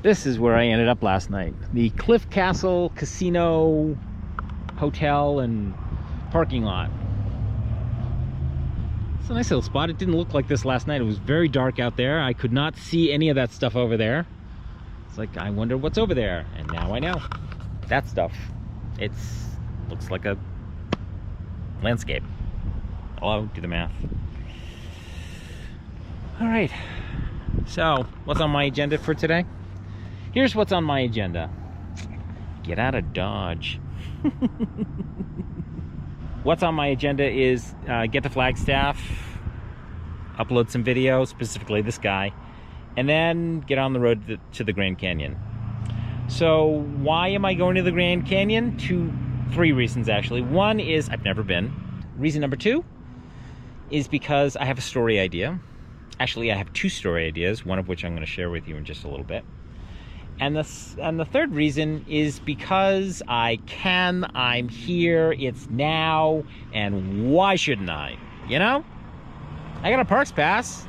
This is where I ended up last night. The Cliff Castle Casino Hotel and parking lot. It's a nice little spot. It didn't look like this last night. It was very dark out there. I could not see any of that stuff over there. It's like, I wonder what's over there. And now I know. That stuff. Looks like a landscape. Hello, do the math. All right. So, what's on my agenda for today? Here's what's on my agenda. Get out of Dodge. What's on my agenda is get to Flagstaff, upload some video, specifically this guy, and then get on the road to the Grand Canyon. So why am I going to the Grand Canyon? Three reasons actually. One is I've never been. Reason number two is because I have a story idea. Actually, I have two story ideas, one of which I'm going to share with you in just a little bit. And the third reason is because I'm here, it's now, and why shouldn't I? You know? I got a parks pass.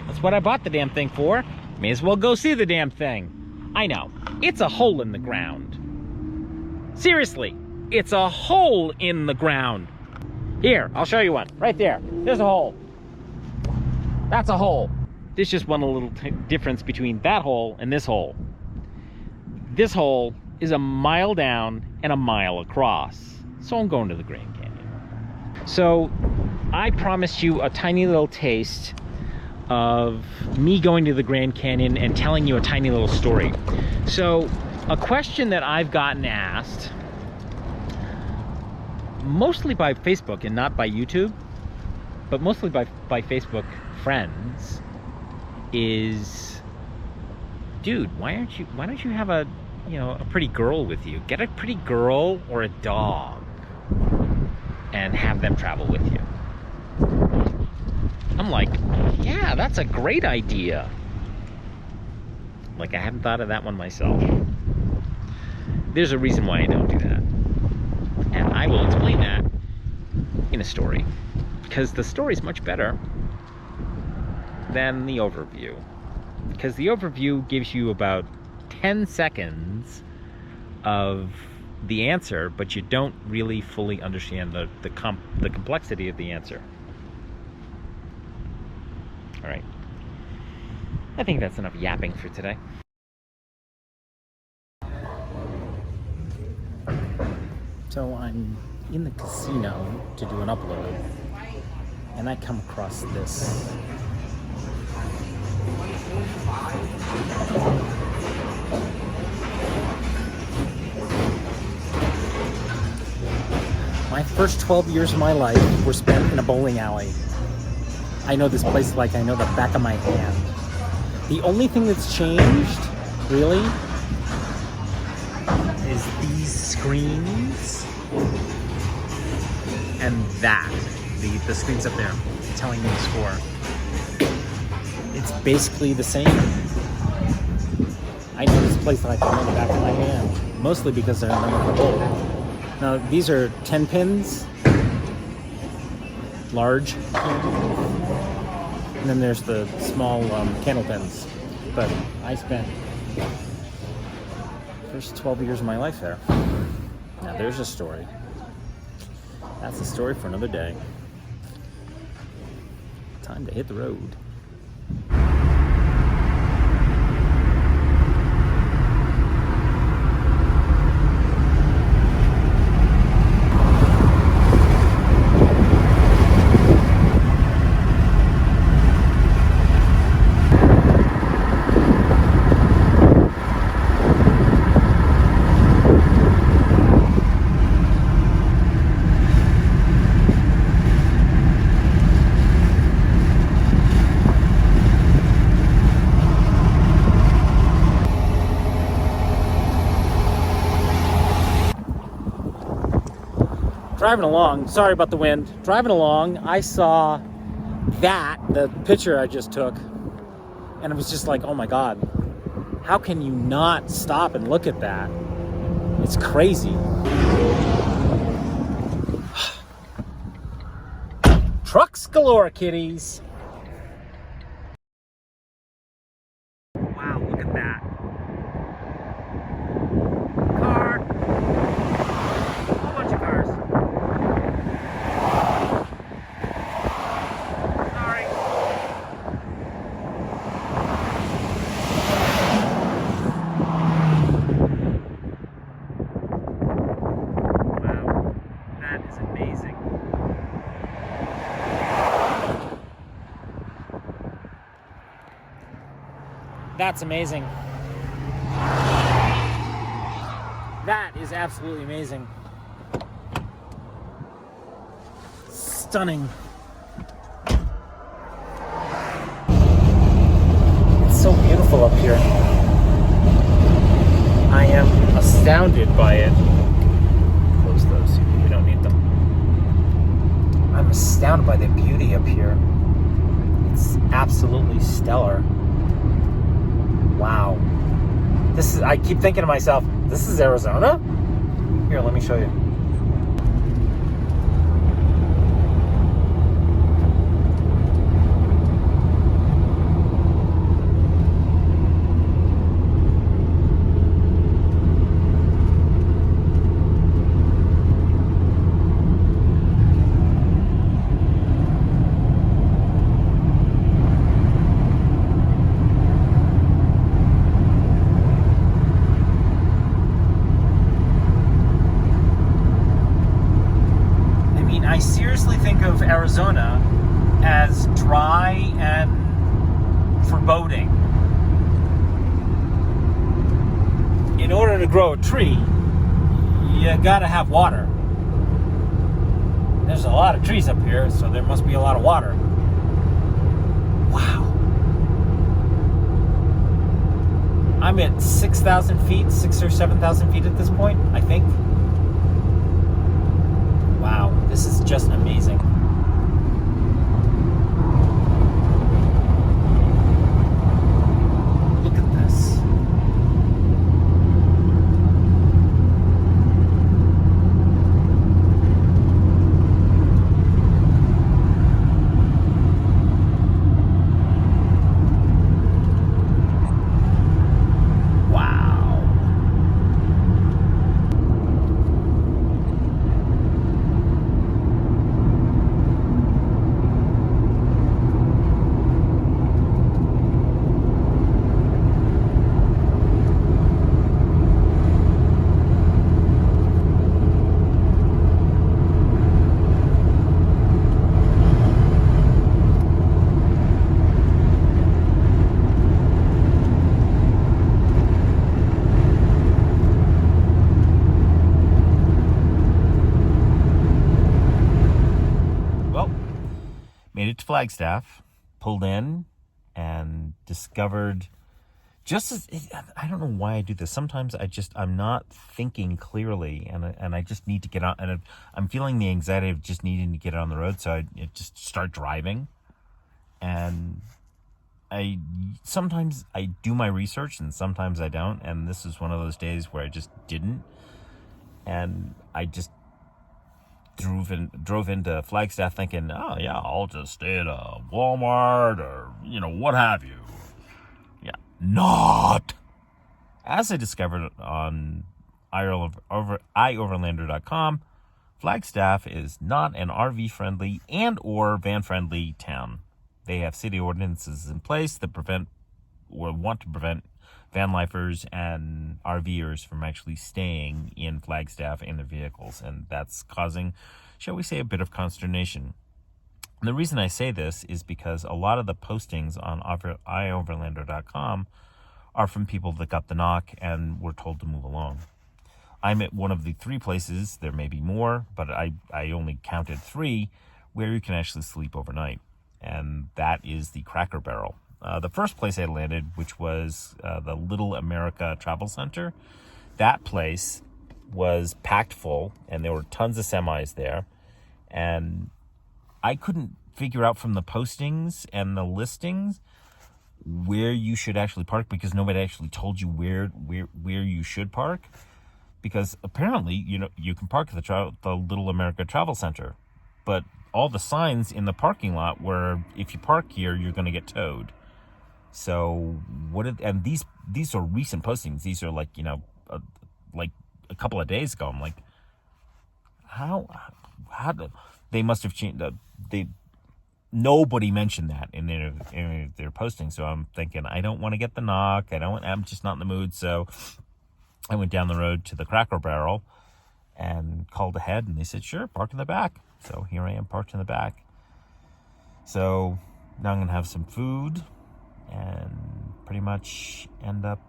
That's what I bought the damn thing for. May as well go see the damn thing. I know. It's a hole in the ground. Seriously, it's a hole in the ground. Here, I'll show you one. Right there. There's a hole. That's a hole. There's just one little difference between that hole and this hole. This hole is a mile down and a mile across. So I'm going to the Grand Canyon. So I promised you a tiny little taste of me going to the Grand Canyon and telling you a tiny little story. So a question that I've gotten asked, mostly by Facebook and not by YouTube, but mostly by Facebook friends, is, dude, why don't you have a pretty girl with you? Get a pretty girl or a dog and have them travel with you. I'm like, yeah, that's a great idea. Like, I haven't thought of that one myself. There's a reason why I don't do that. And I will explain that in a story. Because the story is much better than the overview. Because the overview gives you about 10 seconds of the answer, but you don't really fully understand the complexity of the answer. All right. I think that's enough yapping for today. So I'm in the casino to do an upload, and I come across this. My first 12 years of my life were spent in a bowling alley. I know this place like I know the back of my hand. The only thing that's changed, really, is these screens and that. The screens up there telling me the score. It's basically the same. I know this place like I know the back of my hand, mostly because I remember the bowl. Now, these are 10 pins, large, and then there's the small candle pins. But I spent the first 12 years of my life there. Now, there's a story. That's a story for another day. Time to hit the road. Driving along, sorry about the wind, driving along, I saw the picture I just took, and it was just like, oh my God, how can you not stop and look at that? It's crazy. Trucks galore, kiddies. Wow, look at that. amazing. That's amazing. That is absolutely amazing. Stunning. It's so beautiful up here. I am astounded by it. Close those. We don't need them. I'm astounded by the beauty up here. It's absolutely stellar. Wow. I keep thinking to myself, this is Arizona? Here, let me show you. I seriously think of Arizona as dry and foreboding. In order to grow a tree, you gotta have water. There's a lot of trees up here, so there must be a lot of water. Wow. I'm at 6,000 feet, 6,000 or 7,000 feet at this point, I think. Wow, this is just amazing. Look at this. Made it to Flagstaff, pulled in, and discovered I don't know why I do this. Sometimes I'm not thinking clearly, and I just need to get on, and I'm feeling the anxiety of just needing to get on the road, so I just start driving. And sometimes I do my research, and sometimes I don't, and this is one of those days where I just didn't, and I just drove into Flagstaff thinking, oh yeah, I'll just stay at a Walmart or what have you. Yeah, not. As I discovered on iOverlander.com, Flagstaff is not an RV friendly and or van friendly town. They have city ordinances in place that want to prevent Vanlifers and RVers from actually staying in Flagstaff in their vehicles, and that's causing, shall we say, a bit of consternation. And the reason I say this is because a lot of the postings on iOverlander.com are from people that got the knock and were told to move along. I'm at one of the 3 places, there may be more, but I only counted 3, where you can actually sleep overnight, and that is the Cracker Barrel. The first place I landed, which was the Little America Travel Center, that place was packed full, and there were tons of semis there. And I couldn't figure out from the postings and the listings where you should actually park, because nobody actually told you where you should park. Because apparently, you can park at the Little America Travel Center, but all the signs in the parking lot were, if you park here, you're going to get towed. So and these are recent postings. These are like a couple of days ago. I'm like, how they must have changed. Nobody mentioned that in their posting. So I'm thinking, I don't want to get the knock. I'm just not in the mood. So I went down the road to the Cracker Barrel and called ahead, and they said, sure, park in the back. So here I am parked in the back. So now I'm going to have some food and pretty much end up...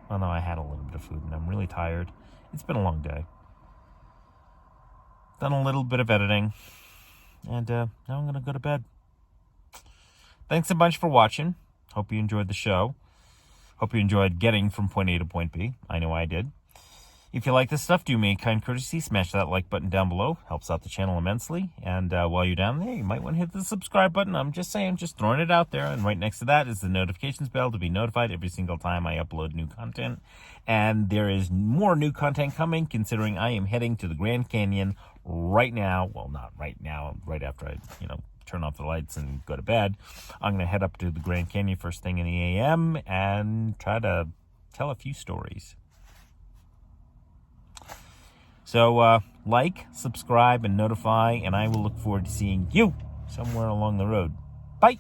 Well, no, I had a little bit of food and I'm really tired. It's been a long day. Done a little bit of editing. And now I'm going to go to bed. Thanks a bunch for watching. Hope you enjoyed the show. Hope you enjoyed getting from point A to point B. I know I did. If you like this stuff, do me a kind courtesy. Smash that like button down below. Helps out the channel immensely. And while you're down there, you might want to hit the subscribe button. I'm just saying, just throwing it out there. And right next to that is the notifications bell to be notified every single time I upload new content. And there is more new content coming, considering I am heading to the Grand Canyon right now. Well, not right now, right after I, turn off the lights and go to bed. I'm going to head up to the Grand Canyon first thing in the AM and try to tell a few stories. So, like, subscribe, and notify, and I will look forward to seeing you somewhere along the road. Bye!